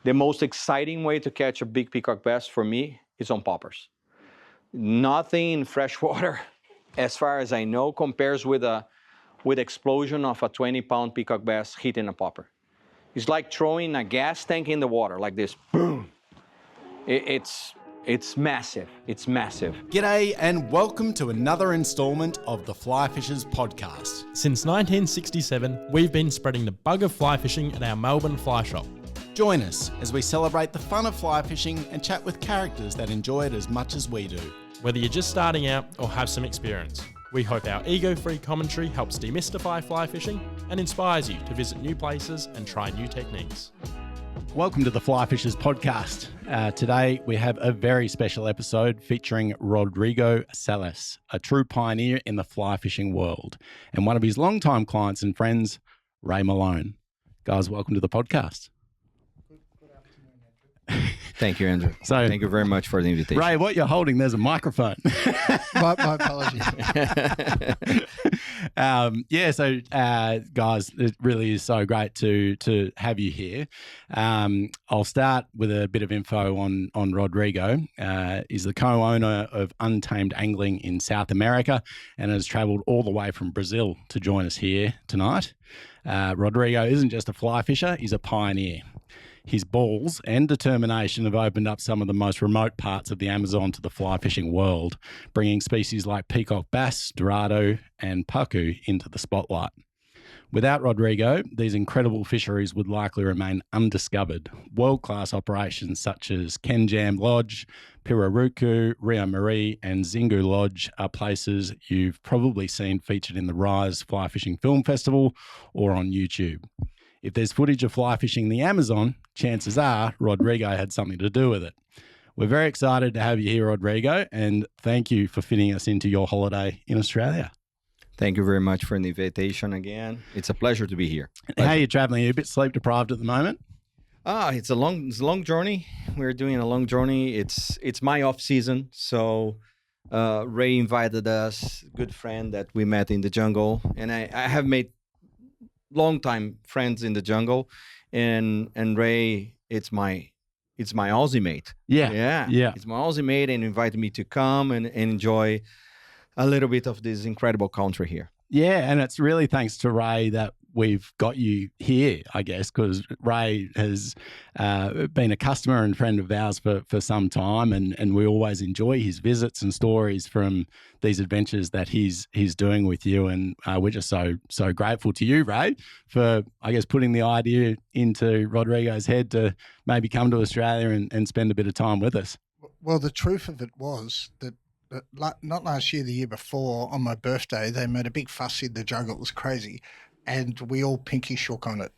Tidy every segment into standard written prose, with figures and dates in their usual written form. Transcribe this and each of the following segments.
the most exciting way to catch a big peacock bass for me is on poppers. Nothing in freshwater, as far as I know, compares with explosion of a 20-pound peacock bass hitting a popper. It's like throwing a gas tank in the water, like this, boom. It's massive. It's massive. G'day and welcome to another instalment of the Flyfishers podcast. Since 1967, we've been spreading the bug of fly fishing at our Melbourne fly shop. Join us as we celebrate the fun of fly fishing and chat with characters that enjoy it as much as we do. Whether you're just starting out or have some experience, we hope our ego-free commentary helps demystify fly fishing and inspires you to visit new places and try new techniques. Welcome to the Flyfishers podcast. Today we have a very special episode featuring Rodrigo Salles, a true pioneer in the fly fishing world, and one of his longtime clients and friends, Ray Malone. Guys, welcome to the podcast. Thank you, Andrew. So, thank you very much for the invitation. Ray, what you're holding, there's a microphone. my apologies. Guys, it really is so great to have you here. I'll start with a bit of info on Rodrigo. He's the co-owner of Untamed Angling in South America and has traveled all the way from Brazil to join us here tonight. Rodrigo isn't just a fly fisher, he's a pioneer. His balls and determination have opened up some of the most remote parts of the Amazon to the fly fishing world, bringing species like peacock bass, dorado, and pacu into the spotlight. Without Rodrigo, these incredible fisheries would likely remain undiscovered. World-class operations such as Kenjam Lodge, Pirarucu, Rio Marie, and Zingu Lodge are places you've probably seen featured in the Rise Fly Fishing Film Festival or on YouTube. If there's footage of fly fishing in the Amazon, chances are Rodrigo had something to do with it. We're very excited to have you here, Rodrigo, and thank you for fitting us into your holiday in Australia. Thank you very much for the invitation again. It's a pleasure to be here. How are you traveling? Are you a bit sleep deprived at the moment? It's a long journey. We're doing a long journey. It's my off season, so Ray invited us, good friend that we met in the jungle, and I have made long-time friends in the jungle, and Ray, it's my Aussie mate. Yeah. It's my Aussie mate, and invited me to come and enjoy a little bit of this incredible country here. Yeah, and it's really thanks to Ray that we've got you here, I guess, because Ray has been a customer and friend of ours for some time, and we always enjoy his visits and stories from these adventures that he's doing with you, and we're just so grateful to you, Ray, for, I guess, putting the idea into Rodrigo's head to maybe come to Australia and spend a bit of time with us. Well, the truth of it was that not last year, the year before, on my birthday, they made a big fuss in the jungle. It was crazy. And we all pinky shook on it.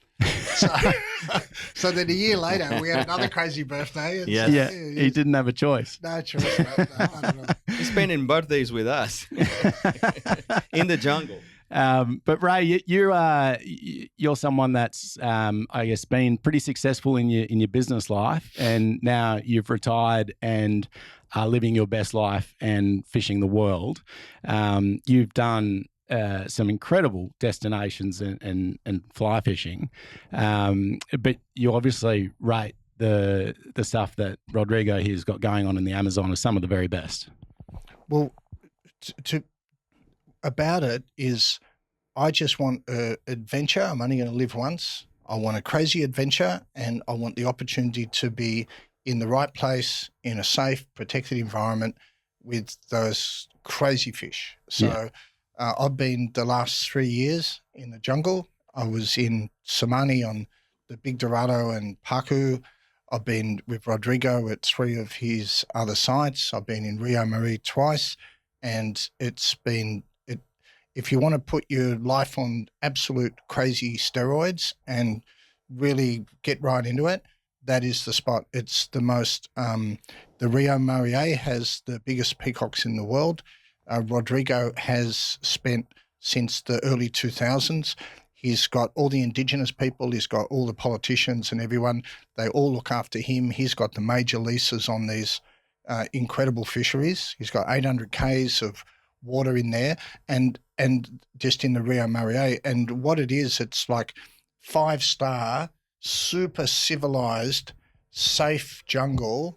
So then a year later, we had another crazy birthday. And he didn't have a choice. No choice. No, I don't know. He's spending birthdays with us in the jungle. But Ray, you're someone that's, I guess, been pretty successful in your business life, and now you've retired and are living your best life and fishing the world. You've done some incredible destinations and fly fishing, but you obviously rate the stuff that Rodrigo here's got going on in the Amazon as some of the very best. Well, about it is, I just want an adventure. I'm only going to live once. I want a crazy adventure, and I want the opportunity to be in the right place, in a safe, protected environment with those crazy fish. So I've been the last 3 years in the jungle. I was in Samani on the big dorado and pacu. I've been with Rodrigo at 3 of his other sites. I've been in Rio Marie twice, and it's been, if you want to put your life on absolute crazy steroids and really get right into it, that is the spot. It's the most, the Rio Marie has the biggest peacocks in the world. Rodrigo has spent, since the early 2000s, he's got all the indigenous people, he's got all the politicians and everyone. They all look after him. He's got the major leases on these incredible fisheries. He's got 800 Ks of water in there and just in the Rio Marie. And what it is, it's like 5-star, super civilized safe jungle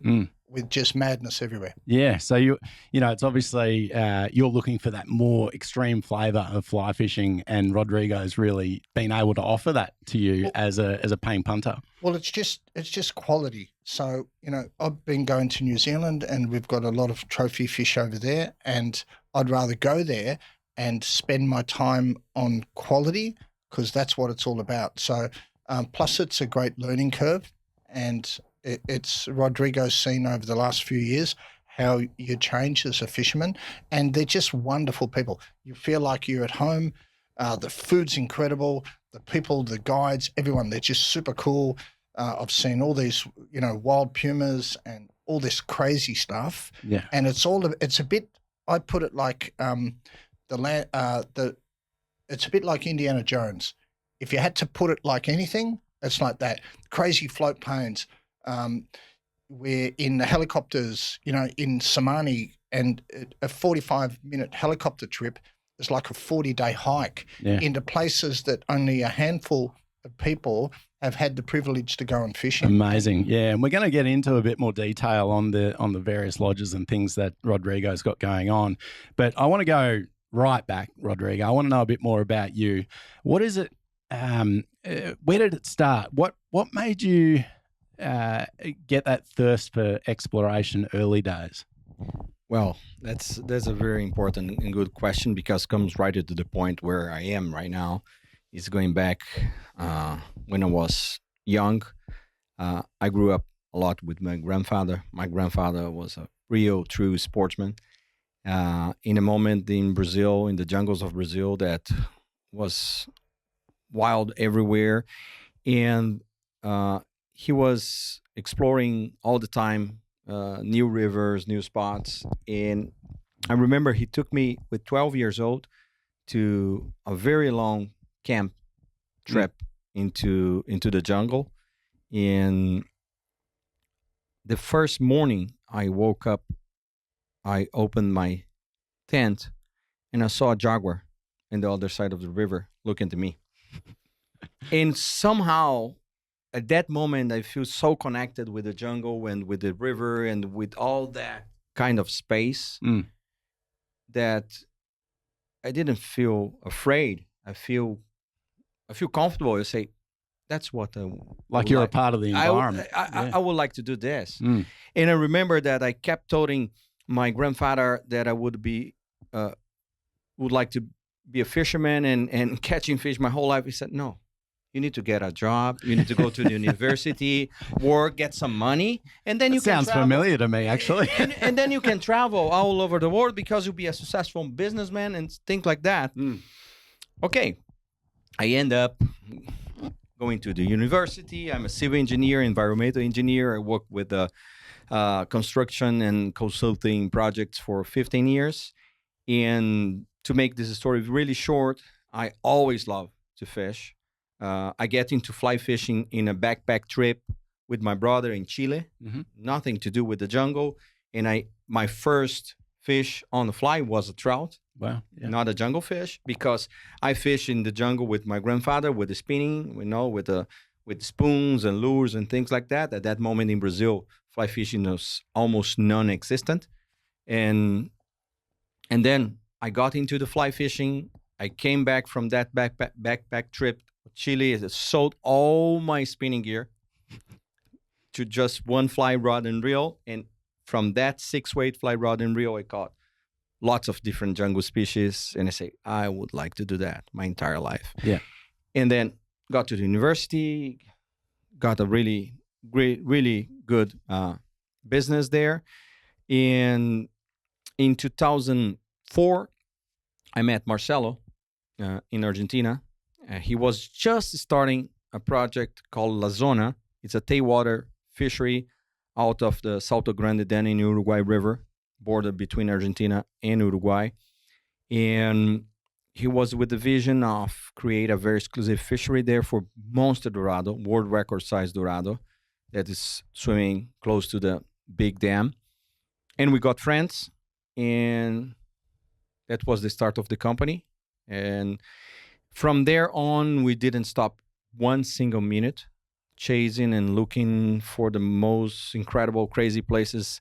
with just madness everywhere. Yeah, so you know, it's obviously you're looking for that more extreme flavour of fly fishing, and Rodrigo's really been able to offer that to you as a paying punter. Well, it's just quality. So, you know, I've been going to New Zealand and we've got a lot of trophy fish over there, and I'd rather go there and spend my time on quality because that's what it's all about. So, plus it's a great learning curve, and it's Rodrigo's seen over the last few years how you change as a fisherman, and they're just wonderful people. You feel like you're at home. The food's incredible. The people, the guides, everyone, they're just super cool. I've seen all these, you know, wild pumas and all this crazy stuff. Yeah. And it's a bit, I put it like it's a bit like Indiana Jones. If you had to put it like anything, it's like that. Crazy float planes. We're in the helicopters, you know, in Samani, and a 45-minute helicopter trip is like a 40-day hike into places that only a handful of people have had the privilege to go and fish in. Amazing. Yeah, and we're going to get into a bit more detail on the various lodges and things that Rodrigo's got going on. But I want to go right back, Rodrigo. I want to know a bit more about you. What is it? Where did it start? What made you get that thirst for exploration early days? Well, that's a very important and good question, because it comes right to the point where I am right now. It's going back when I was young. I grew up a lot with my grandfather. My grandfather was a real, true sportsman. In a moment in Brazil, in the jungles of Brazil, that was wild everywhere, and he was exploring all the time, new rivers, new spots. And I remember he took me with 12 years old to a very long camp trip into the jungle. And the first morning I woke up, I opened my tent and I saw a jaguar on the other side of the river looking to me. And somehow at that moment, I feel so connected with the jungle and with the river and with all that kind of space that I didn't feel afraid. I feel comfortable. I say, that's what I like you're a part of the environment. I would like to do this. And I remember that I kept telling my grandfather that I would like to be a fisherman and catching fish my whole life. He said, no. You need to get a job. You need to go to the university, work, get some money, and then you can travel. Sounds familiar to me, actually. and then you can travel all over the world because you'll be a successful businessman and things like that. Okay, I end up going to the university. I'm a civil engineer, environmental engineer. I work with construction and consulting projects for 15 years. And to make this story really short, I always love to fish. I get into fly fishing in a backpack trip with my brother in Chile. Nothing to do with the jungle. And my first fish on the fly was a trout. Wow. Yeah. Not a jungle fish, because I fish in the jungle with my grandfather with the spinning, with spoons and lures and things like that. At that moment in Brazil, fly fishing was almost non-existent. And then I got into the fly fishing. I came back from that backpack trip Chile. I sold all my spinning gear to just one fly rod and reel. And from that 6-weight fly rod and reel, I caught lots of different jungle species. And I say, I would like to do that my entire life. Yeah. And then got to the university, got a really great, really good business there. And in 2004, I met Marcelo in Argentina. He was just starting a project called La Zona. It's a tailwater fishery out of the Salto Grande Dam in Uruguay River, border between Argentina and Uruguay. And he was with the vision of create a very exclusive fishery there for monster dorado, world record size dorado, that is swimming close to the big dam. And we got friends, and that was the start of the company. And from there on, we didn't stop one single minute chasing and looking for the most incredible, crazy places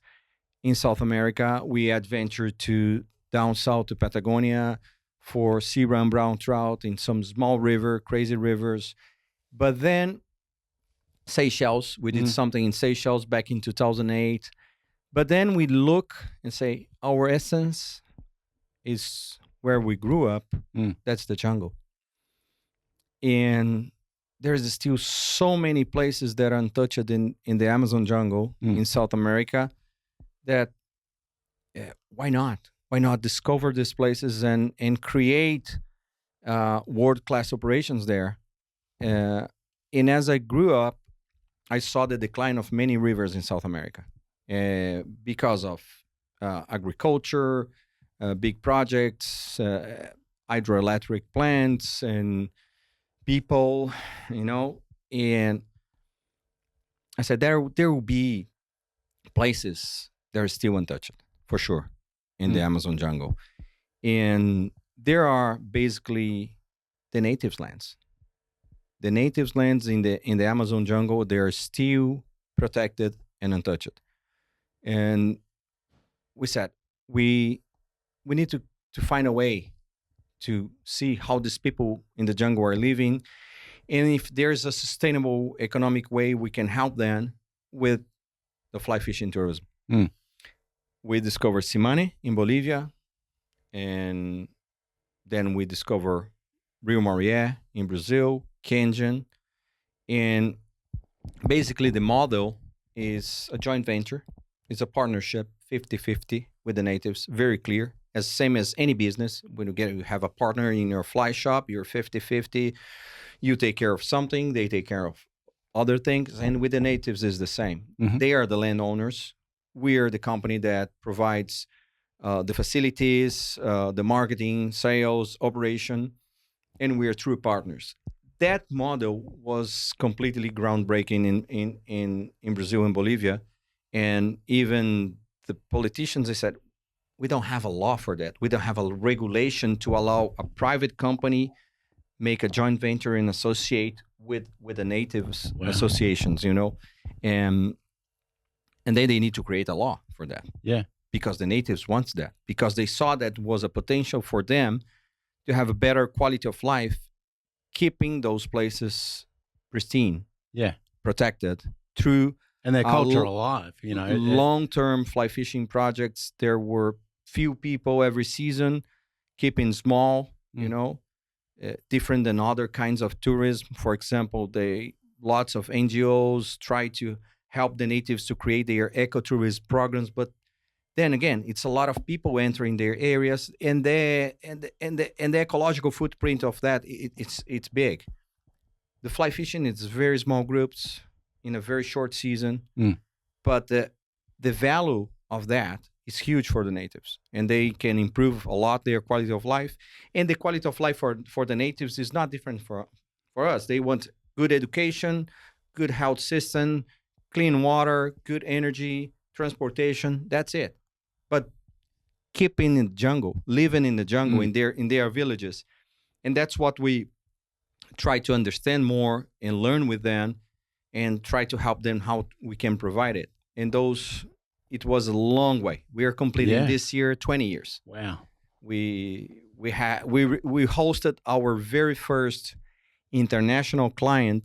in South America. We adventured to down south to Patagonia for sea run brown trout in some small river, crazy rivers. But then Seychelles, we did something in Seychelles back in 2008. But then we look and say, our essence is where we grew up. That's the jungle. And there's still so many places that are untouched in the Amazon jungle in South America that why not? Why not discover these places and create world-class operations there? And as I grew up, I saw the decline of many rivers in South America because of agriculture, big projects, hydroelectric plants, and people, and I said there will be places that are still untouched for sure in the Amazon jungle, and there are basically the natives lands. The natives lands in the Amazon jungle, they are still protected and untouched, and we said we need to find a way to see how these people in the jungle are living, and if there's a sustainable economic way we can help them with the fly fishing tourism. We discovered Simane in Bolivia, and then we discover Rio Maria in Brazil, Kenjan, and basically the model is a joint venture. It's a partnership, 50-50 with the natives, very clear. As same as any business, when you have a partner in your fly shop, you're 50-50. You take care of something, they take care of other things. And with the natives is the same. They are the landowners. We are the company that provides the facilities, the marketing, sales, operation, and we are true partners. That model was completely groundbreaking in Brazil and Bolivia. And even the politicians, they said, we don't have a law for that. We don't have a regulation to allow a private company make a joint venture and associate with the natives associations, and then they need to create a law for that. Yeah, because the natives want that, because they saw that was a potential for them to have a better quality of life, keeping those places pristine, protected through and their culture alive. Long-term fly fishing projects. There were few people every season, keeping small, different than other kinds of tourism. For example, lots of NGOs try to help the natives to create their ecotourism programs, but then again, it's a lot of people entering their areas, and the ecological footprint of that it's big. The fly fishing is very small groups in a very short season, but the value of that is huge for the natives, and they can improve a lot their quality of life. And the quality of life for the natives is not different for us. They want good education, good health system, clean water, good energy, transportation. That's it. But keeping in the jungle, living in the jungle, in their villages, and that's what we try to understand more and learn with them, and try to help them how we can provide it. And it was a long way. We are completing this year 20 years. Wow. We hosted our very first international client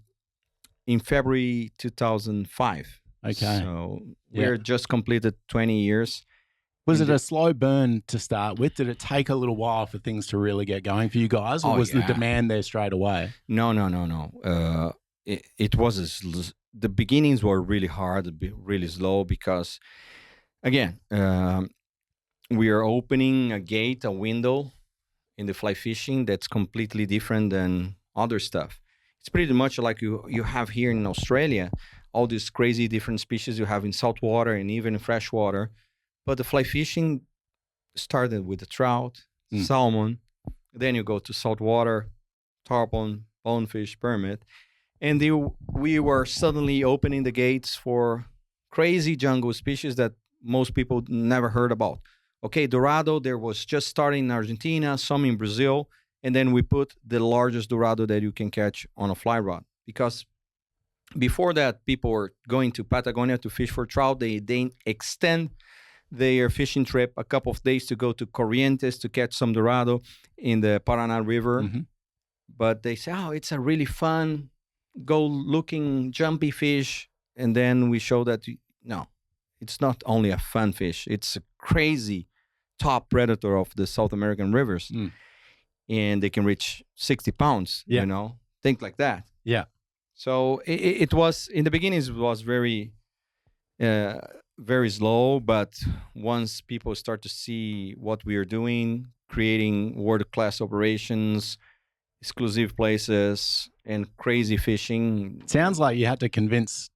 in February 2005. Okay. So we're just completed 20 years. Was it a slow burn to start with? Did it take a little while for things to really get going for you guys, or was the demand there straight away? No. It was the beginnings were really hard, really slow, because again, we are opening a window in the fly fishing that's completely different than other stuff. It's pretty much like you have here in Australia, all these crazy different species you have in saltwater and even freshwater. But the fly fishing started with the trout, salmon, then you go to saltwater, tarpon, bonefish, permit, and we were suddenly opening the gates for crazy jungle species that most people never heard about. Okay, Dorado, there was just starting in Argentina, some in Brazil, and then we put the largest Dorado that you can catch on a fly rod, because before that, people were going to Patagonia to fish for trout. They extend their fishing trip a couple of days to go to Corrientes to catch some Dorado in the Paraná River. Mm-hmm. But they say, oh, it's a really fun, go looking, jumpy fish. And then we show that, no, it's not only a fun fish. It's a crazy top predator of the South American rivers. Mm. And they can reach 60 pounds, Yeah. you know, things like that. Yeah. So it was, in the beginning, it was very, very slow. But once people start to see what we are doing, creating world-class operations, exclusive places, and crazy fishing. Sounds like you had to convince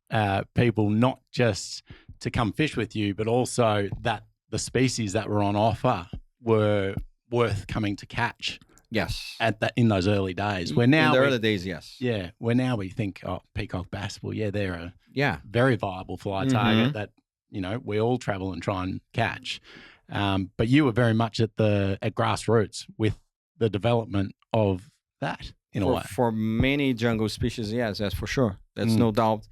people not just to come fish with you, but also that the species that were on offer were worth coming to catch Yes. in those early days. Where now in the early days, yes. Yeah, where now we think, oh, peacock bass. Well, yeah, they're a Yeah. very viable fly target that we all travel and try and catch. But you were very much at grassroots with the development of that in a way. For many jungle species, yes, that's for sure. That's no doubt.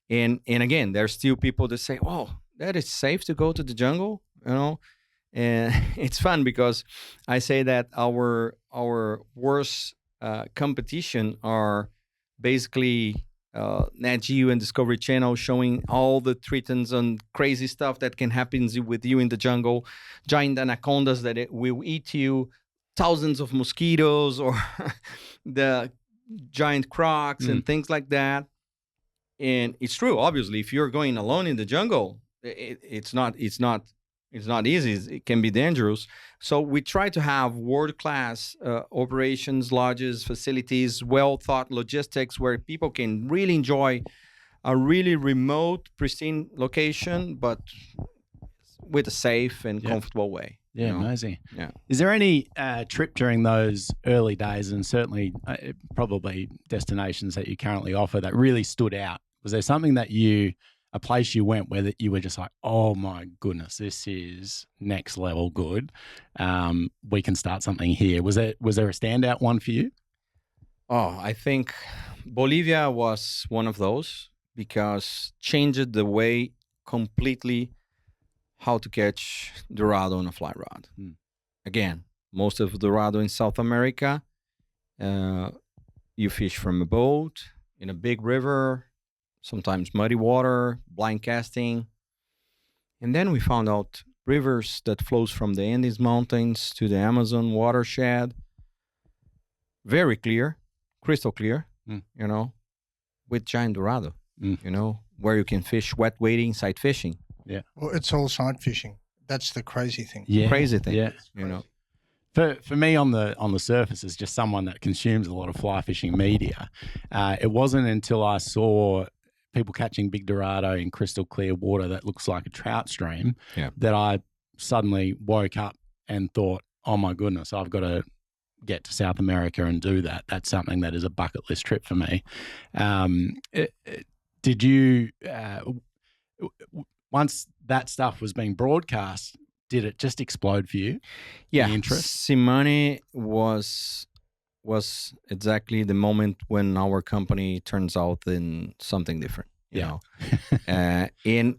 And again, there's still people that say, "Oh, that is safe to go to the jungle," you know. And it's fun because I say that our worst competition are basically Nat Geo and Discovery Channel showing all the tritons and crazy stuff that can happen with you in the jungle, giant anacondas that will eat you, thousands of mosquitoes, or the giant crocs and things like that. And it's true, obviously, if you're going alone in the jungle, it's not easy. It can be dangerous. So we try to have world-class operations, lodges, facilities, well-thought logistics where people can really enjoy a really remote, pristine location, but with a safe and comfortable way. Yeah, you know? amazing. Yeah. Is there any trip during those early days, and certainly probably destinations that you currently offer, that really stood out? Was there something a place you went where that you were just like, oh my goodness, this is next level good. We can start something here. Was there a standout one for you? Oh, I think Bolivia was one of those because changed the way completely how to catch Dorado on a fly rod. Again, most of Dorado in South America, you fish from a boat in a big river, sometimes muddy water, blind casting. And then we found out rivers that flows from the Andes Mountains to the Amazon watershed. Very clear, crystal clear, with giant Dorado, where you can fish wet wading, sight fishing. Yeah. Well, it's all sight fishing. That's the crazy thing. Yeah. Crazy thing. Yeah. For me on the surface as just someone that consumes a lot of fly fishing media, it wasn't until I saw people catching big Dorado in crystal clear water that looks like a trout stream that I suddenly woke up and thought, oh my goodness, I've got to get to South America and do that. That's something that is a bucket list trip for me. Did you, once that stuff was being broadcast, did it just explode for you? Yeah, the interest? Simone was exactly the moment when our company turns out in something different. You know, and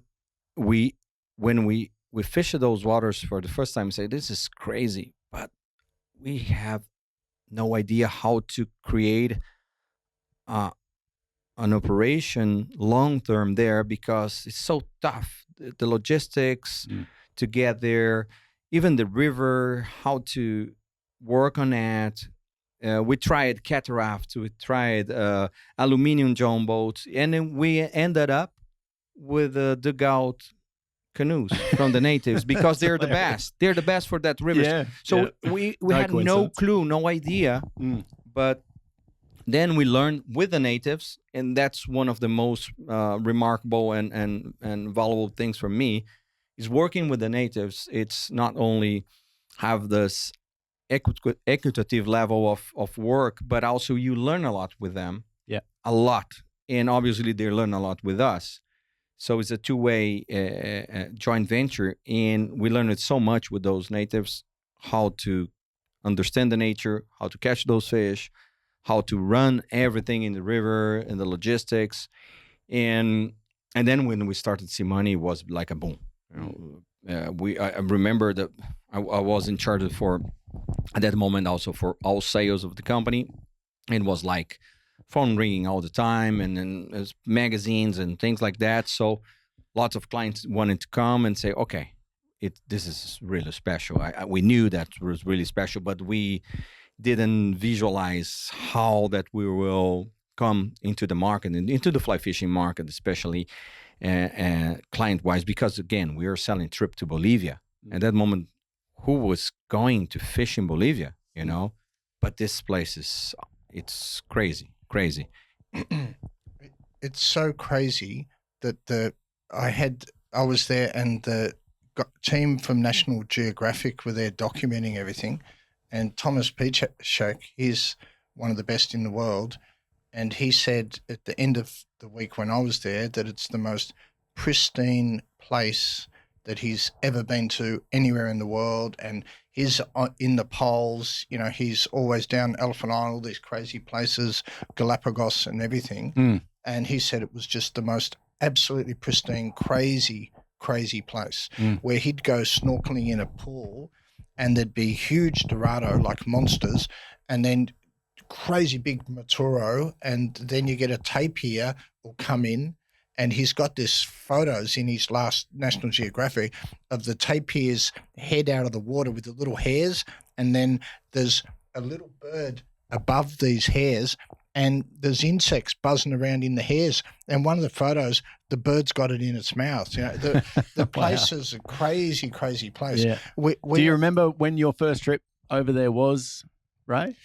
when we fished those waters for the first time, say this is crazy, but we have no idea how to create an operation long term there because it's so tough. The logistics to get there, even the river, how to work on that. We tried cataracts, we tried aluminum john boats, and then we ended up with dugout canoes from the natives because they're the best. They're the best for that river. Yeah, so we had no clue, no idea. But then we learned with the natives, and that's one of the most remarkable and valuable things for me is working with the natives. It's not only have this equitative level of work, but also you learn a lot with them. Yeah, a lot, and obviously they learn a lot with us. So it's a two-way joint venture, and we learned so much with those natives, how to understand the nature, how to catch those fish, how to run everything in the river and the logistics. And then when we started to see money, it was like a boom. I remember that I was in charge for at that moment also for all sales of the company, and was like phone ringing all the time, and then there's magazines and things like that. So lots of clients wanted to come and say, okay, this is really special. We knew that was really special, but we didn't visualize how that we will come into the market and into the fly fishing market, especially client wise, because again, we were selling trip to Bolivia. At that moment, who was going to fish in Bolivia, But this place it's crazy. It's so crazy that I was there, and the team from National Geographic were there documenting everything. And Thomas Peachak, he's one of the best in the world. And he said at the end of the week when I was there that it's the most pristine place that he's ever been to anywhere in the world. And he's in the poles, he's always down Elephant Island, these crazy places, Galapagos and everything. And he said it was just the most absolutely pristine, crazy place where he'd go snorkeling in a pool and there'd be huge Dorado, like monsters, and then crazy big Maturo, and then you get a tapir will come in, and he's got this photos in his last National Geographic of the tapir's head out of the water with the little hairs, and then there's a little bird above these hairs, and there's insects buzzing around in the hairs. And one of the photos, the bird's got it in its mouth. The place is a crazy place. Yeah. Do you remember when your first trip over there was, Ray?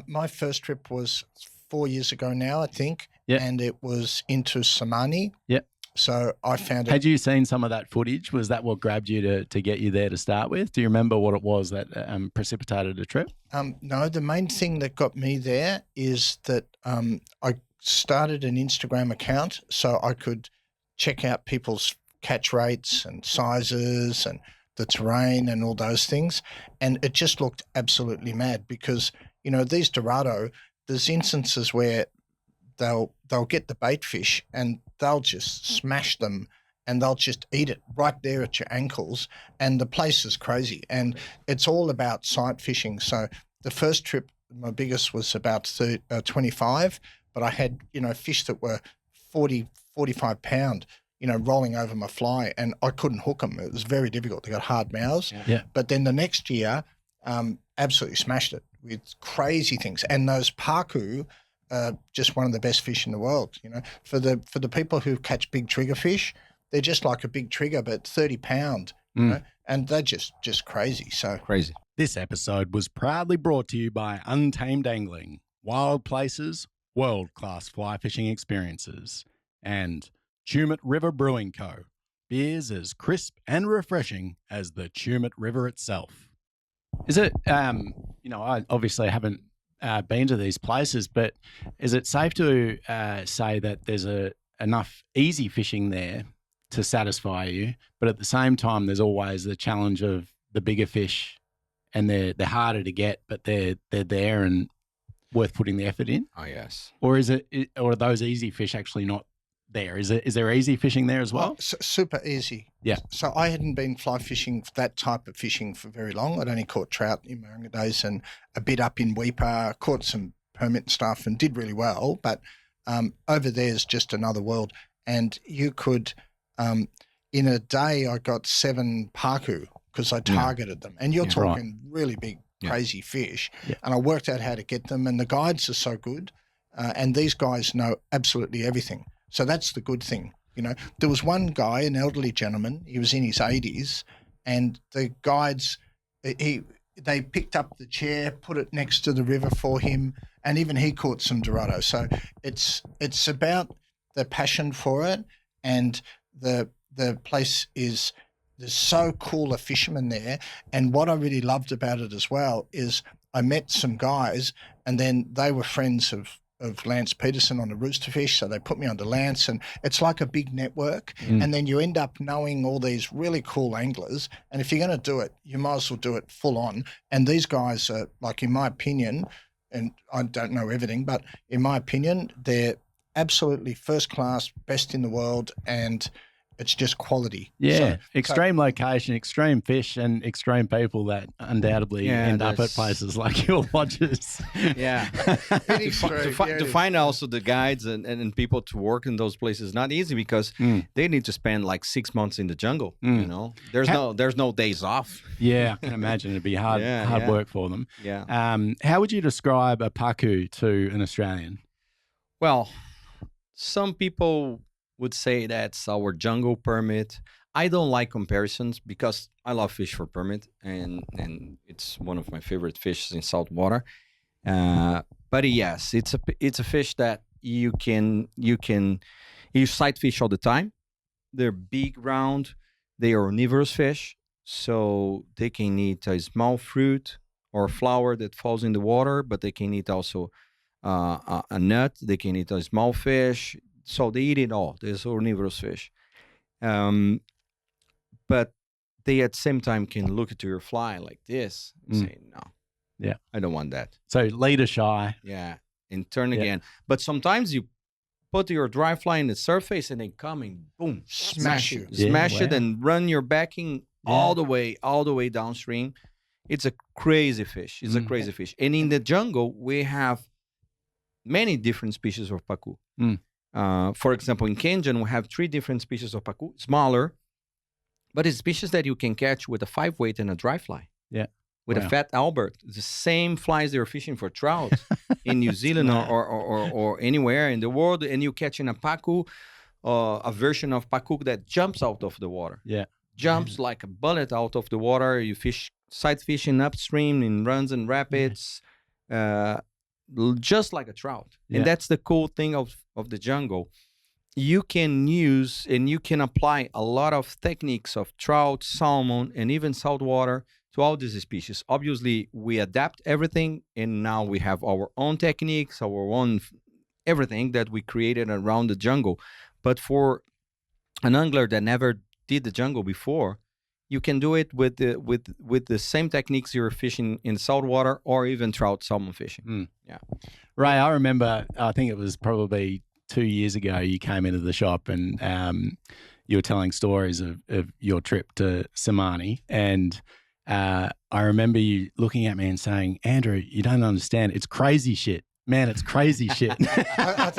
My first trip was 4 years ago now, I think. Yeah. And it was into Samani. Yeah. So I found it. Had you seen some of that footage? Was that what grabbed you to get you there to start with? Do you remember what it was that precipitated a trip? No, the main thing that got me there is that I started an Instagram account so I could check out people's catch rates and sizes and the terrain and all those things. And it just looked absolutely mad because, these Dorado, there's instances where they'll get the bait fish and they'll just smash them and they'll just eat it right there at your ankles. And the place is crazy. And it's all about sight fishing. So the first trip, my biggest was about 25, but I had, fish that were 40, 45 pound, rolling over my fly, and I couldn't hook them. It was very difficult. They got hard mouths. Yeah. But then the next year, absolutely smashed it with crazy things. And those paku, just one of the best fish in the world. For the people who catch big trigger fish, they're just like a big trigger, but 30 pound, and they're just crazy. So Crazy. This episode was proudly brought to you by Untamed Angling, wild places, world-class fly fishing experiences, and Tumut River Brewing Co. Beers as crisp and refreshing as the Tumut River itself. Is it, I obviously haven't been to these places, but is it safe to say that there's enough easy fishing there to satisfy you, but at the same time there's always the challenge of the bigger fish, and they're harder to get, but they're there and worth putting the effort in? Oh yes. Or or are those easy fish actually not there? Is there easy fishing there as well? Super easy. Yeah. So I hadn't been fly fishing, that type of fishing, for very long. I'd only caught trout in my younger days and a bit up in Weipa, caught some permit stuff and did really well. But over there's just another world. And you could, in a day, I got 7 paku because I targeted them. And you're talking really big, crazy fish. Yeah. And I worked out how to get them. And the guides are so good. And these guys know absolutely everything. So that's the good thing. There was one guy, an elderly gentleman, he was in his 80s, and the guides, they picked up the chair, put it next to the river for him, and even he caught some Dorado. So it's about the passion for it, and the place is, there's so cool a fisherman there. And what I really loved about it as well is I met some guys, and then they were friends of Lance Peterson on the roosterfish, so they put me onto Lance, and it's like a big network. And then you end up knowing all these really cool anglers, and if you're going to do it, you might as well do it full on. And these guys are, like, in my opinion, and I don't know everything, but in my opinion, they're absolutely first class, best in the world, and it's just quality. Yeah, extreme location, extreme fish, and extreme people that undoubtedly end up at places like your lodges. Yeah. To find also the guides and people to work in those places is not easy because they need to spend like 6 months in the jungle. You know, there's no days off. Yeah, I can imagine it'd be hard work for them. Yeah. How would you describe a pacu to an Australian? Well, some people would say that's our jungle permit. I don't like comparisons because I love fish for permit, and it's one of my favorite fishes in salt water. But yes, it's a fish that you sight fish all the time. They're big, round. They are omnivorous fish, so they can eat a small fruit or flower that falls in the water, but they can eat also a nut. They can eat a small fish. So they eat it all. There's omnivorous fish. But they at the same time can look at your fly like this and say, no, I don't want that. So leader shy. Yeah, and turn again. But sometimes you put your dry fly in the surface and they come and boom, smash you. Smash it and run your backing all the way downstream. It's a crazy fish. It's a crazy fish. And in the jungle, we have many different species of pacu. For example, in Kenyan, we have 3 different species of pacu, smaller, but it's species that you can catch with a 5-weight and a dry fly. Yeah. With a fat Albert. The same flies they're fishing for trout in New Zealand or anywhere in the world, and you catching a pacu, a version of pacu that jumps out of the water. Yeah. Jumps like a bullet out of the water. You sight fishing upstream in runs and rapids. Just like a trout. And that's the cool thing of the jungle. You can use and you can apply a lot of techniques of trout, salmon, and even saltwater to all these species. Obviously, we adapt everything, and now we have our own techniques, our own everything that we created around the jungle. But for an angler that never did the jungle before, you can do it with the same techniques you're fishing in saltwater or even trout salmon fishing. Yeah. Ray, I remember, I think it was probably 2 years ago, you came into the shop and you were telling stories of your trip to Samani. And I remember you looking at me and saying, Andrew, you don't understand. It's crazy shit. Man, it's crazy shit. I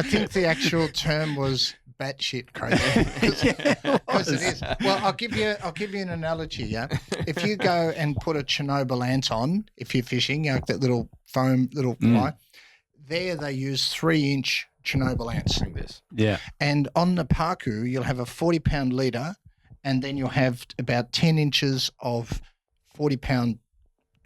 think the actual term was batshit crazy. Because it is. Well, I'll give you an analogy. Yeah, if you go and put a Chernobyl ant on, if you're fishing, you know, that little foam little fly, there they use 3-inch Chernobyl ants. Like this. Yeah, and on the pacu, you'll have a 40-pound leader, and then you'll have about 10 inches of 40-pound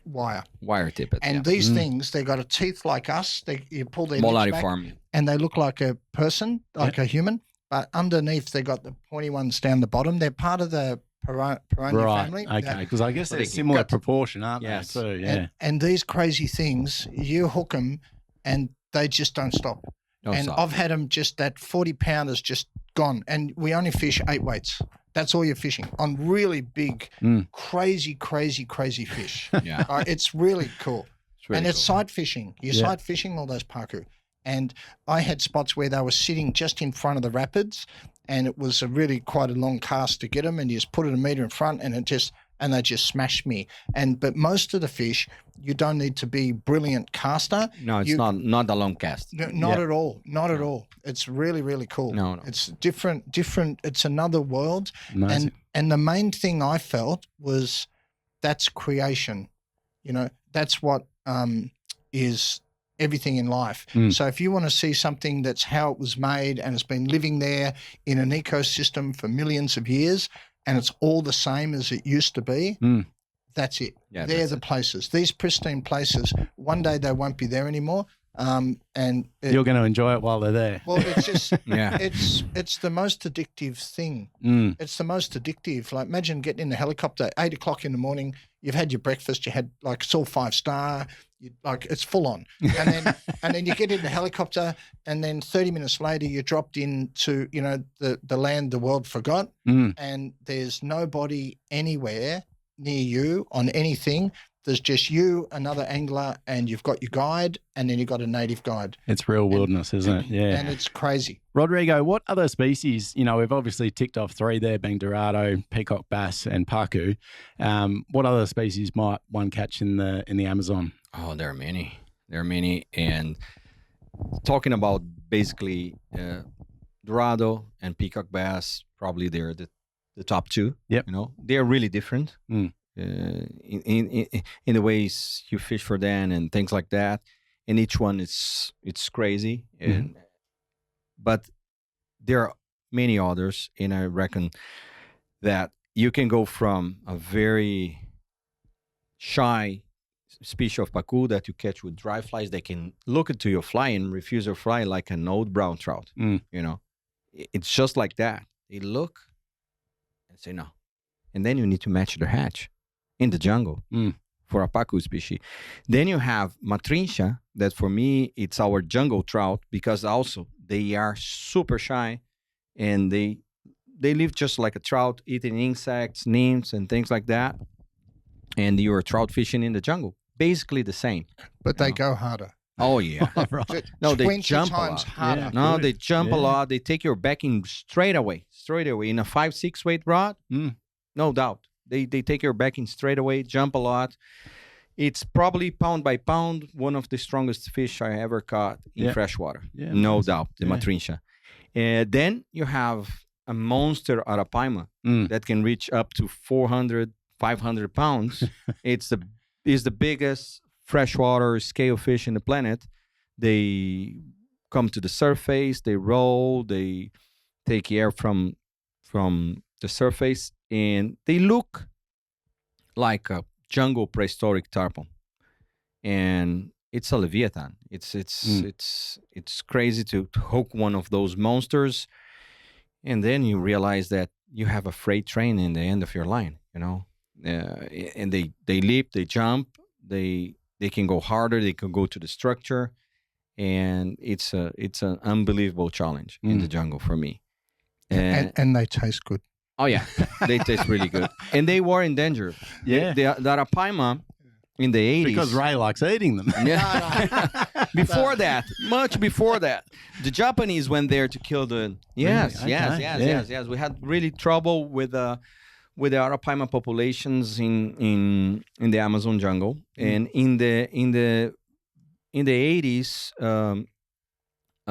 wire tippet. And these things, they got a teeth like us. You pull their lips back, and they look like a person, like a human. But underneath, they got the pointy ones down the bottom. They're part of the piranha family. Okay, because I guess they're similar proportion, aren't they? Too, yeah. And these crazy things, you hook them, and they just don't stop. I've had them just that 40-pounders just gone, and we only fish 8 weights. That's all you're fishing on really big, crazy fish. Yeah, it's really cool. It's sight fishing. You're sight fishing all those pacu. And I had spots where they were sitting just in front of the rapids, and it was quite a long cast to get them. And you just put it a meter in front, and they just smashed me. But most of the fish, you don't need to be brilliant caster. No, it's not a long cast. Not at all. Not at all. It's really, really cool. No. It's different. It's another world. Nice. And the main thing I felt was that's creation. You know, that's what is everything in life. So if you want to see something that's how it was made and it's been living there in an ecosystem for millions of years, and it's all the same as it used to be, that's it. Yeah, they're the places. These pristine places, one day they won't be there anymore. And you're going to enjoy it while they're there. Well, it's just, it's the most addictive thing. It's the most addictive. Like, imagine getting in the helicopter, 8 o'clock in the morning, you've had your breakfast, you had it's all 5-star, it's full on. And then you get in the helicopter, and then 30 minutes later you're dropped into, the land the world forgot, and there's nobody anywhere near you on anything. there's just you, another angler, and you've got your guide, and then you've got a native guide. It's real wilderness, isn't it? Yeah. And it's crazy. Rodrigo, what other species, we've obviously ticked off 3 there, being Dorado, peacock bass, and pacu. What other species might one catch in the Amazon? Oh, there are many. And talking about basically Dorado and peacock bass, probably they're the top 2. Yep. They're really different in the ways you fish for them and things like that. And each one it's crazy. But there are many others, and I reckon that you can go from a very shy species of pacu that you catch with dry flies. They can look into your fly and refuse your fly like an old brown trout. It's just like that. They look and say no, and then you need to match their hatch in the jungle for a pacu species. Then you have matrincha, that for me it's our jungle trout, because also they are super shy, and they live just like a trout, eating insects, nymphs, and things like that. And you're trout fishing in the jungle, basically the same. But they go harder. Oh yeah, Right. no, they 20 jump a times lot. harder. Yeah. No, Good. they jump a Yeah. lot. They take your backing straight away in a 5-6 weight rod. No doubt, they take your backing straight away, jump a lot. It's probably pound by pound one of the strongest fish I ever caught in freshwater. Yeah, No nice. doubt, the Yeah. matrincha. Then you have a monster arapaima that can reach up to 400, 500 pounds. It's the biggest freshwater scale fish in the planet. They come to the surface, they roll, they take air from the surface, and they look like a jungle prehistoric tarpon. And it's a leviathan. It's crazy to hook one of those monsters, and then you realize that you have a freight train in the end of your line. And they leap, they jump, they can go harder, they can go to the structure, and it's an unbelievable challenge in the jungle for me. And they taste good. Oh yeah, they taste really good, and they were endangered. Yeah. the arapaima in the 80s. Because Ray likes eating them. Yeah. Before that, much before that, the Japanese went there to kill the. Yes, Really? yes, Okay. yes, Yeah. yes. We had really trouble with the arapaima populations in the Amazon jungle, and in the 80s,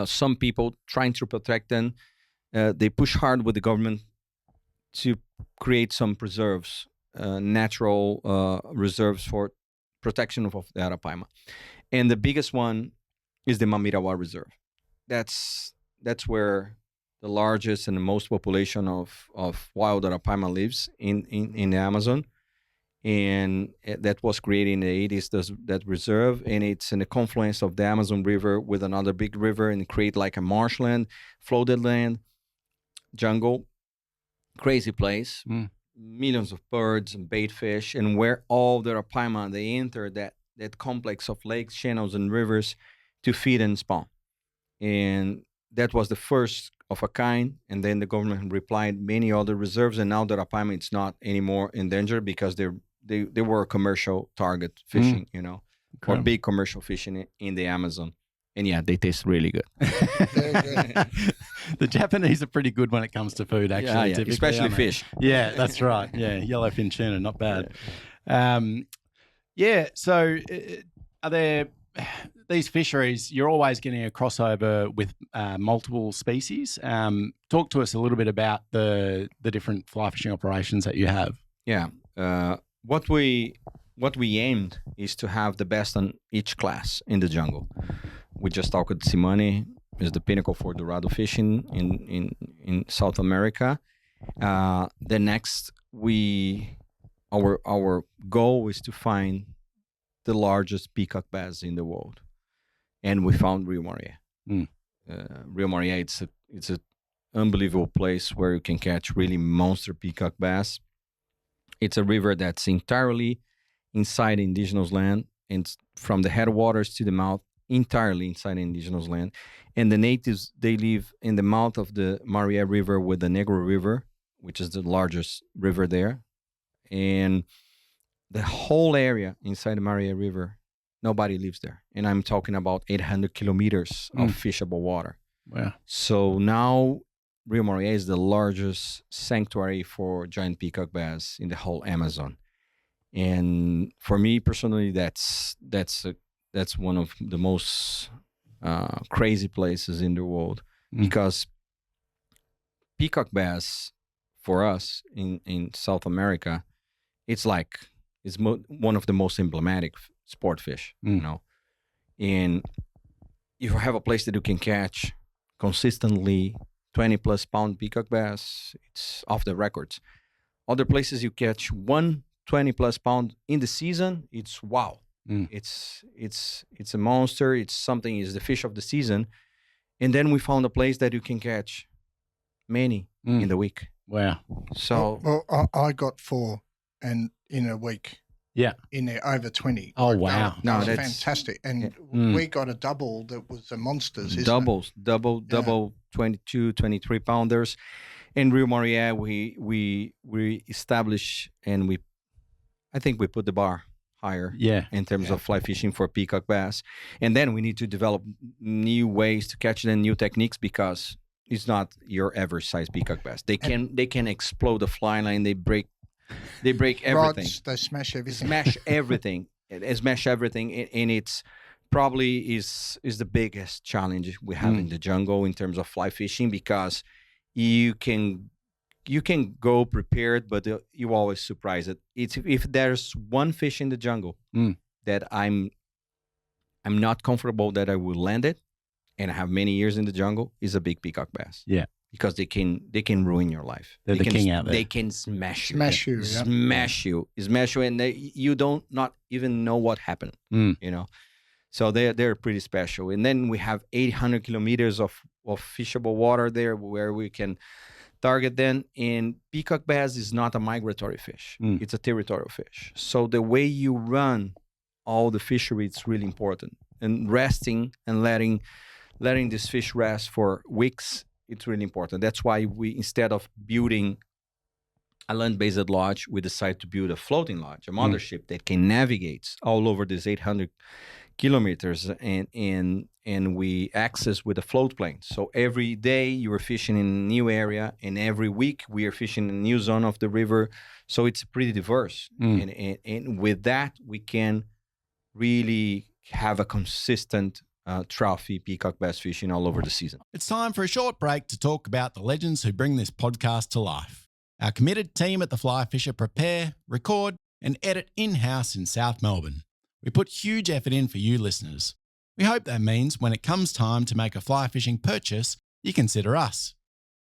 some people trying to protect them, they push hard with the government to create some preserves, natural reserves for protection of the arapaima. And the biggest one is the Mamirawa Reserve. That's where the largest and the most population of wild arapaima lives in the Amazon. And that was created in the 80s, that reserve. And it's in the confluence of the Amazon River with another big river, and create like a marshland, flooded land, jungle. Crazy place. Millions of birds and bait fish, and where all the arapaima, they enter that complex of lakes, channels, and rivers to feed and spawn. And that was the first of a kind. And then the government replied many other reserves, and now the arapaima, it's not anymore endangered because they were a commercial target fishing, or big commercial fishing in the Amazon. And yeah, they taste really good. Very good. The Japanese are pretty good when it comes to food, actually. Yeah, typically, especially aren't they? fish. Yeah, that's right. Yeah, yellowfin tuna, not bad. So are there these fisheries, you're always getting a crossover with multiple species. Talk to us a little bit about the different fly fishing operations that you have. Yeah. What we aimed is to have the best on each class in the jungle. We just talked Simone is the pinnacle for Dorado fishing in South America. The next, our goal is to find the largest peacock bass in the world, and we found Rio Maria. Rio Maria, it's an unbelievable place where you can catch really monster peacock bass. It's a river that's entirely inside indigenous land, and from the headwaters to the mouth, entirely inside indigenous land. And the natives, they live in the mouth of the Maria River with the Negro River, which is the largest river there. And the whole area inside the Maria River, nobody lives there. And I'm talking about 800 kilometers of fishable water. Wow. So now Rio Moriá is the largest sanctuary for giant peacock bass in the whole Amazon. And for me personally, that's one of the most crazy places in the world, because peacock bass for us in South America, it's one of the most emblematic sport fish, you know. And if you have a place that you can catch consistently 20 plus pound peacock bass, it's off the records. Other places you catch 20 plus pound in the season, it's wow. It's a monster. It's the fish of the season. And then we found a place that you can catch many in the week. Wow. So well, I got 4 and in a week. Yeah. In there over 20. Oh, wow. That was that's fantastic. And we got a double that was the monsters, isn't double 22, 23 pounders. In Rio Moriá, we established and I think we put the bar higher in terms of fly fishing for peacock bass. And then we need to develop new ways to catch them, new techniques, because it's not your average size peacock bass. They can explode the fly line. They break everything. Rods, they smash everything. Smash everything. Smash everything. And it's probably is the biggest challenge we have in the jungle in terms of fly fishing, because you can go prepared, but you always surprise it. It's if there's one fish in the jungle that I'm not comfortable that I will land it, and I have many years in the jungle, is a big peacock bass. Yeah, because they can ruin your life. They're the king out there. They can smash you, smash you, and you don't not even know what happened. You know, so they're pretty special. And then we have 800 kilometers of fishable water there where we can target them. And peacock bass is not a migratory fish. It's a territorial fish. So the way you run all the fishery, it's really important. And resting and letting this fish rest for weeks, it's really important. That's why we, instead of building a land-based lodge, we decided to build a floating lodge, a mothership that can navigate all over these 800 kilometers, and we access with a float plane. So every day you are fishing in a new area, and every week we are fishing in a new zone of the river. So it's pretty diverse. And with that, we can really have a consistent trophy peacock bass fishing all over the season. It's time for a short break to talk about the legends who bring this podcast to life. Our committed team at the Flyfisher prepare, record, and edit in-house in South Melbourne. We put huge effort in for you listeners. We hope that means when it comes time to make a fly fishing purchase, you consider us.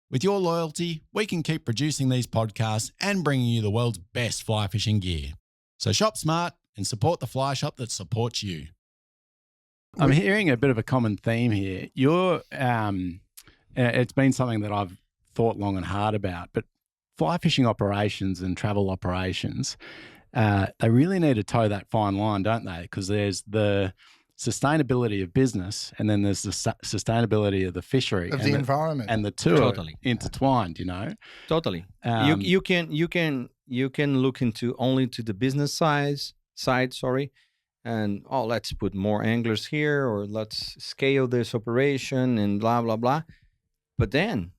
With your loyalty, we can keep producing these podcasts and bringing you the world's best fly fishing gear. So shop smart and support the fly shop that supports you. I'm hearing a bit of a common theme here. It's been something that I've thought long and hard about, but fly fishing operations and travel operations, they really need to toe that fine line, don't they? Because there's the sustainability of business, and then there's the sustainability of the fishery, of the environment, and the two Totally. are intertwined. You know, Totally. You can look only to the business side. Sorry. And let's put more anglers here, or let's scale this operation, and blah blah blah. But then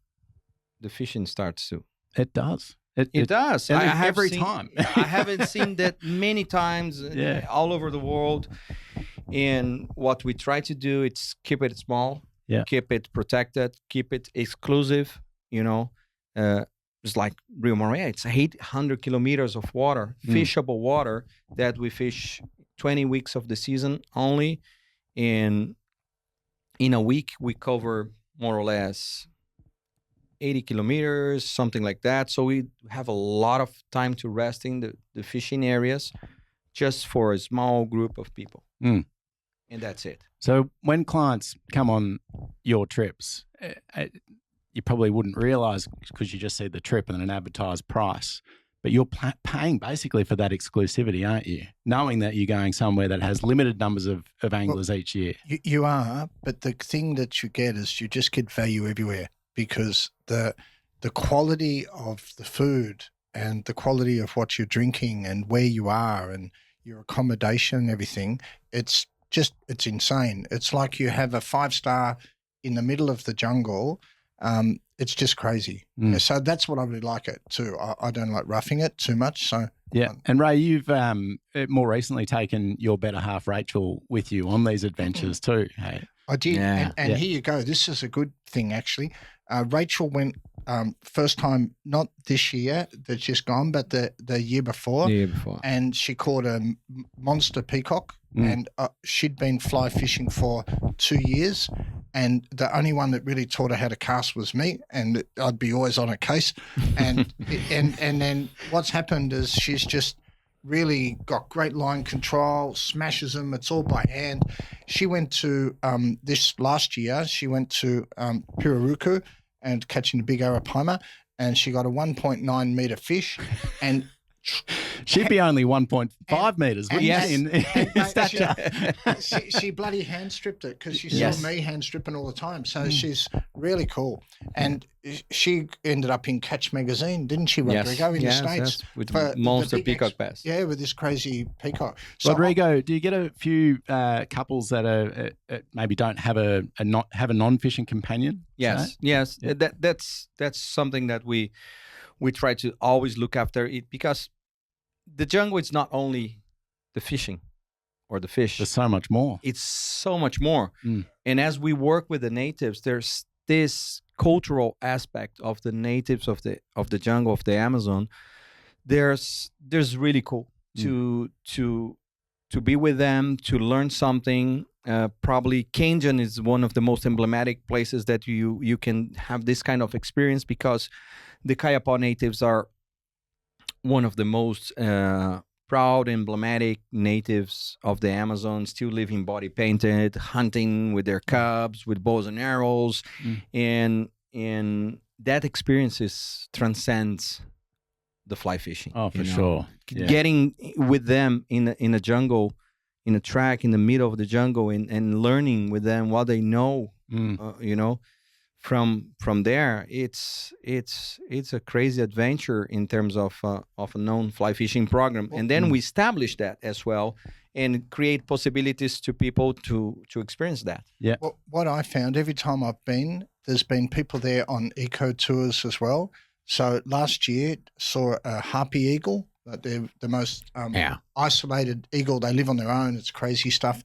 the fishing starts to. It does. It does. Every time. I haven't seen that many times all over the world. And what we try to do is keep it small, keep it protected, keep it exclusive. You know, it's like Rio Moriá. It's 800 kilometers of water, fishable water, that we fish 20 weeks of the season only. And in a week, we cover more or less 80 kilometers, something like that. So we have a lot of time to rest in the fishing areas just for a small group of people. And that's it. So when clients come on your trips, you probably wouldn't realize, because you just see the trip and an advertised price, but you're paying basically for that exclusivity, aren't you? Knowing that you're going somewhere that has limited numbers of anglers each year. You are, but the thing that you get is you just get value everywhere, because the quality of the food and the quality of what you're drinking and where you are and your accommodation and everything, it's insane. It's like you have a 5-star in the middle of the jungle. It's just crazy. Yeah, so that's what I really like it too. I don't like roughing it too much. So yeah. And Ray, you've more recently taken your better half Rachel with you on these adventures too. Hey, I did. Yeah. And here you go. This is a good thing actually. Rachel went first time, not this year that's just gone, but the year before. The year before. And she caught a monster peacock, and she'd been fly fishing for 2 years, and the only one that really taught her how to cast was me, and I'd be always on her case. And and then what's happened is she's just really got great line control, smashes them. It's all by hand. She went to this last year. She went to Piraruku and catching a big arapaima, and she got a 1.9 meter fish, and she'd be only 1.5 meters, wouldn't she? She bloody hand stripped it because she saw me hand stripping all the time. So she's really cool. And she ended up in Catch Magazine, didn't she, Rodrigo, in the States? With monster peacock bass. Yeah, with this crazy peacock. So Rodrigo, do you get a few couples that are maybe don't have a non-fishing companion? Yes, say? That's something that we try to always look after it, because the jungle is not only the fishing or the fish. There's so much more. It's so much more. And as we work with the natives, there's this cultural aspect of the natives of the jungle, of the Amazon. There's really cool to be with them, to learn something. Probably Kenjan is one of the most emblematic places that you can have this kind of experience, because the Kayapó natives are one of the most proud, emblematic natives of the Amazon, still living body painted, hunting with their cubs, with bows and arrows. And that experience transcends the fly fishing. Oh, for sure. Yeah. Getting with them in a jungle, in a track in the middle of the jungle, and learning with them what they know, from there, it's a crazy adventure in terms of a known fly fishing program. And then we establish that as well and create possibilities to people to experience that. Yeah. Well, what I found every time I've been, there's been people there on eco tours as well. So last year saw a harpy eagle. They're the most isolated eagle. They live on their own. It's crazy stuff.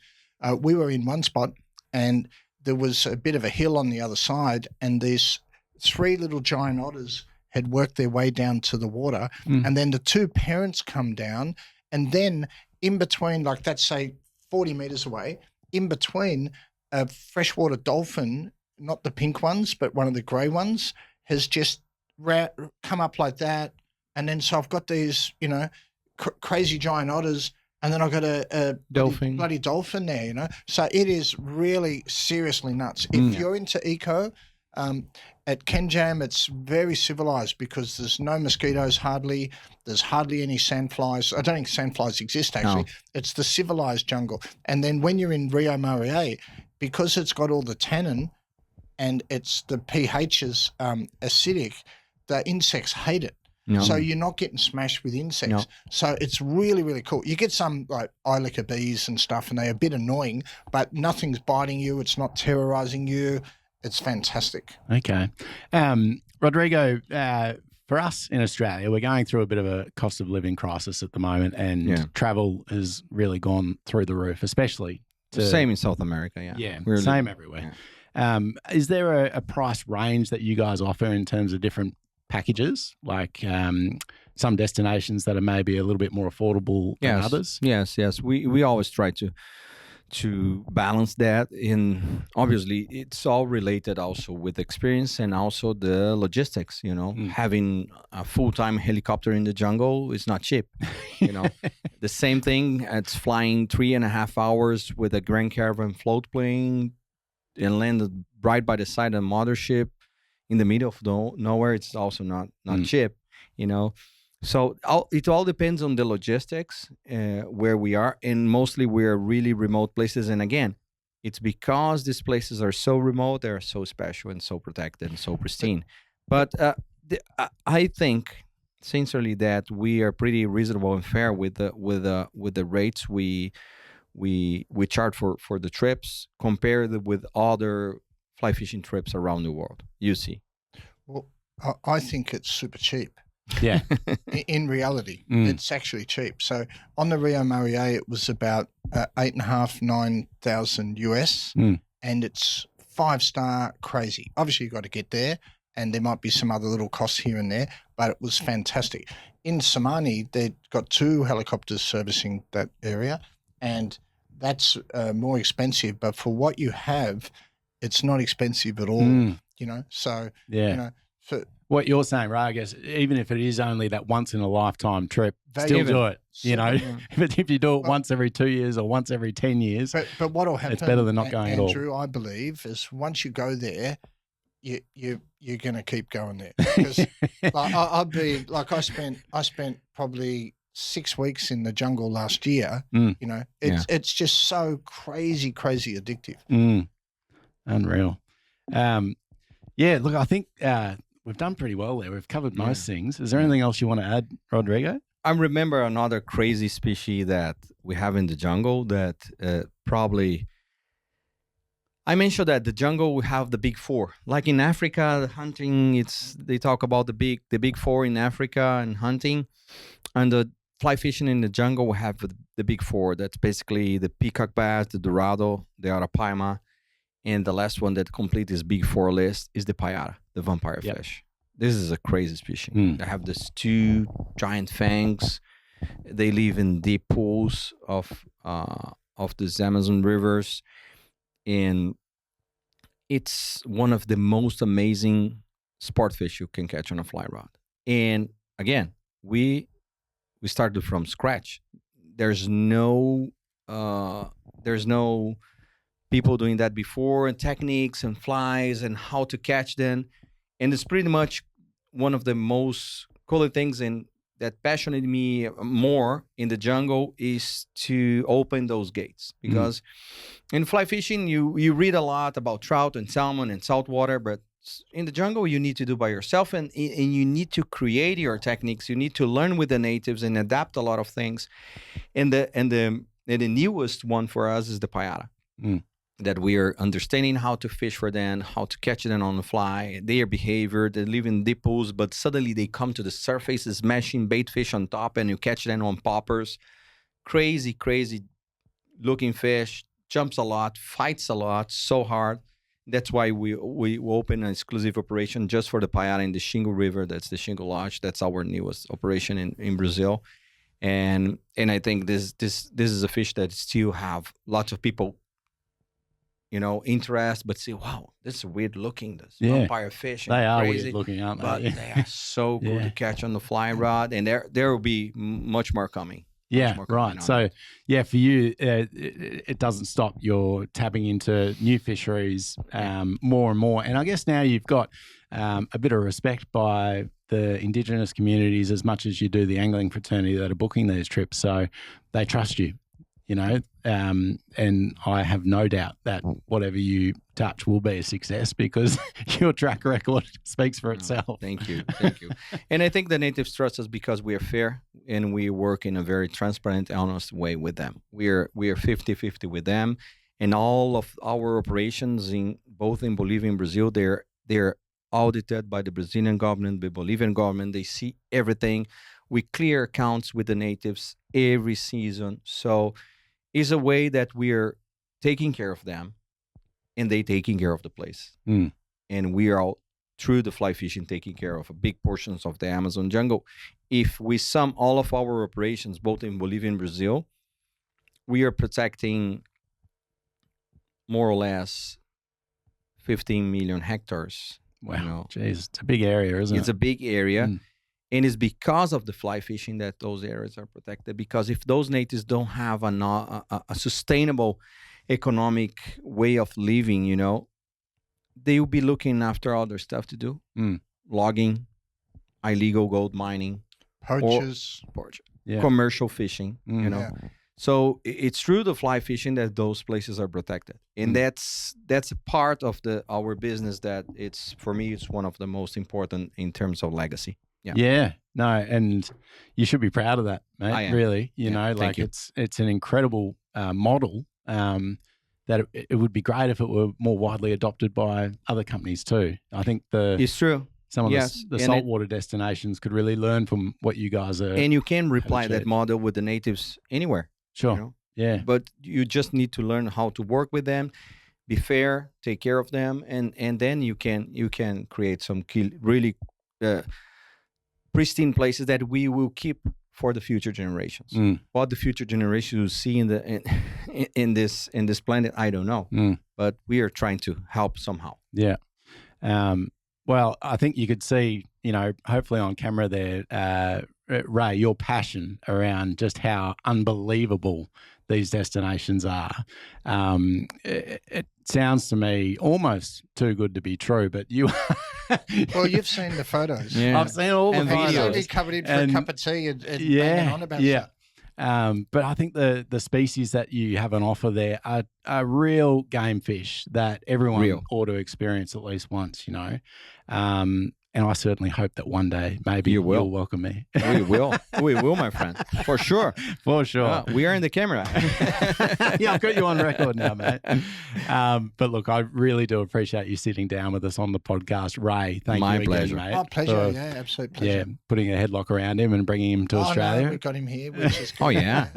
We were in one spot, and there was a bit of a hill on the other side, and these 3 little giant otters had worked their way down to the water. And then the 2 parents come down, and then in between, like that's say 40 meters away, in between, a freshwater dolphin, not the pink ones, but one of the grey ones, has just come up like that. And then so I've got these, crazy giant otters, and then I've got a Dolphin. bloody dolphin there, So it is really seriously nuts. If you're into eco, at Kenjam, it's very civilized because there's no mosquitoes hardly. There's hardly any sandflies. I don't think sandflies exist, actually. No. It's the civilized jungle. And then when you're in Rio Marie, because it's got all the tannin and it's the pH is acidic, the insects hate it. No. So you're not getting smashed with insects. No. So it's really, really cool. You get some like Eilica bees and stuff, and they're a bit annoying, but nothing's biting you. It's not terrorizing you. It's fantastic. Okay. Rodrigo, for us in Australia, we're going through a bit of a cost of living crisis at the moment, and travel has really gone through the roof, especially same in South America. Yeah, same everywhere. Yeah. Is there a price range that you guys offer in terms of different packages, like some destinations that are maybe a little bit more affordable than others? Yes. We always try to balance that. In obviously, it's all related also with experience and also the logistics. Having a full-time helicopter in the jungle is not cheap. The same thing. It's flying 3.5 hours with a Grand Caravan float plane and landed right by the side of the mothership in the middle of nowhere. It's also not cheap, So it all depends on the logistics where we are, and mostly we're really remote places. And again, it's because these places are so remote, they are so special and so protected and so pristine. But I think sincerely that we are pretty reasonable and fair with the rates we charge for the trips compared with other fly fishing trips around the world. You see. Well, I think it's super cheap. Yeah. In reality, it's actually cheap. So on the Rio Marie, it was about 8,500-9,000 US, and it's 5-star crazy. Obviously, you got to get there, and there might be some other little costs here and there, but it was fantastic. In Samani, they've got 2 helicopters servicing that area, and that's more expensive. But for what you have, it's not expensive at all. You know, so you know, for what you're saying, right? I guess even if it is only that once in a lifetime trip, still do it. You know, if you do it once every 2 years or once every 10 years, but what'll happen? It's better than not going Andrew, at all. Andrew, I believe is once you go there, you're going to keep going there because I spent probably 6 weeks in the jungle last year. You know, it's just so crazy addictive. Unreal. Yeah, look, I think we've done pretty well there. We've covered most things. Is there anything else you want to add, Rodrigo? I remember another crazy species that we have in the jungle that probably. I mentioned that the jungle we have the big four. Like in Africa, the hunting, they talk about the big four in Africa and hunting, and the fly fishing in the jungle we have the big four. That's basically the peacock bass, the dorado, the arapaima, and the last one that complete this big four list is the payara, the vampire fish. This is a crazy species. They have these 2 giant fangs. They live in deep pools of the Amazon rivers, and it's one of the most amazing sport fish you can catch on a fly rod. And again, we started from scratch. There's no people doing that before, and techniques and flies and how to catch them. And it's pretty much one of the most cool things that passionated me more in the jungle is to open those gates. Because in fly fishing, you read a lot about trout and salmon and saltwater, but in the jungle, you need to do by yourself, and you need to create your techniques. You need to learn with the natives and adapt a lot of things. And the newest one for us is the payara. That we are understanding how to fish for them, how to catch them on the fly, their behavior. They live in deep pools, but suddenly they come to the surface, smashing bait fish on top, and you catch them on poppers. Crazy looking fish, jumps a lot, fights a lot, so hard. That's why we open an exclusive operation just for the payara in the Xingu River. That's the Xingu Lodge. That's our newest operation in Brazil. And I think this is a fish that still have lots of people interest, but say, wow, this is weird looking, this vampire fish. They are crazy, weird looking, aren't they? But they are so good to catch on the fly rod, and there will be much more coming. Yeah, right. So, for you, it doesn't stop. You're tapping into new fisheries more and more. And I guess now you've got a bit of respect by the Indigenous communities as much as you do the angling fraternity that are booking these trips. So they trust you. And I have no doubt that whatever you touch will be a success because your track record speaks for itself. Thank you. And I think the natives trust us because we are fair and we work in a very transparent, honest way with them. We are 50-50 with them, and all of our operations both in Bolivia and Brazil, they're audited by the Brazilian government, the Bolivian government. They see everything. We clear accounts with the natives every season. So it's a way that we're taking care of them and they taking care of the place. And we are all, through the fly fishing, taking care of big portions of the Amazon jungle. If we sum all of our operations, both in Bolivia and Brazil, we are protecting more or less 15 million hectares. Wow. Jeez, it's a big area, isn't it? It's a big area. And it's because of the fly fishing that those areas are protected. Because if those natives don't have a sustainable economic way of living, they will be looking after other stuff to do. Logging, illegal gold mining. Poachers. Commercial fishing, So it's through the fly fishing that those places are protected. And that's a part of our business that for me, it's one of the most important in terms of legacy. No, and you should be proud of that, mate. I am. Really, you Yeah, know, thank like you. it's an incredible model. That it would be great if it were more widely adopted by other companies too. I think It's true. some of Yes, the and saltwater destinations could really learn from what you guys are. And you can reply that achieved. model with the natives anywhere. Sure. You know? Yeah. But you just need to learn how to work with them, be fair, take care of them, and then you can create some really pristine places that we will keep for the future generations. Mm. What the future generations will see in this planet, I don't know. Mm. But we are trying to help somehow. Yeah. Well, I think you could see, you know, hopefully on camera there, Ray, your passion around just how unbelievable these destinations are. It sounds to me almost too good to be true, but you. Well, you've seen the photos. Yeah. I've seen all the And photos. videos. Only coming in for a cup of tea and banging on about yeah. stuff. But I think the species that you have on offer there are real game fish that everyone ought to experience at least once, you know. And I certainly hope that one day maybe you'll welcome me. We will, my friend, for sure. For sure. We are in the camera. Yeah, I've got you on record now, mate. But look, I really do appreciate you sitting down with us on the podcast. Ray, thank My you again, pleasure. mate. Oh, pleasure. for, Yeah, absolute pleasure. Yeah, putting a headlock around him and bringing him to Australia. No, we've got him here, which is Oh, yeah.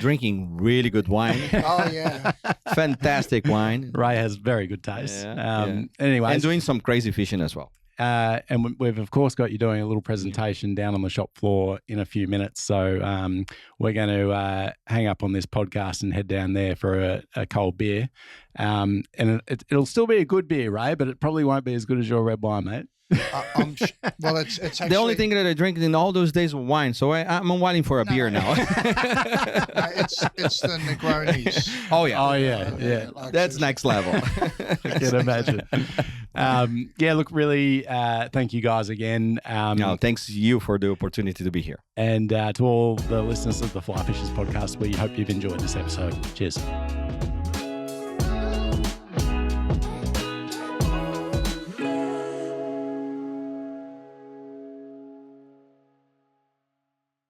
Drinking really good wine. Oh, yeah. Fantastic wine. Ray has very good taste. Yeah. Anyway, And doing some crazy fishing as well. and we've of course got you doing a little presentation down on the shop floor in a few minutes. So we're going to hang up on this podcast and head down there for a cold beer. And it'll still be a good beer, Ray, but it probably won't be as good as your red wine, mate. Well, it's actually The only thing that I drink in all those days was wine, so I'm waiting for a beer now. No, it's the Negronis. Oh yeah, Yeah. Like that's next level. I can imagine. Yeah, look, really, thank you guys again. No, thanks you for the opportunity to be here. And to all the listeners of the Flyfishers podcast, we hope you've enjoyed this episode. Cheers.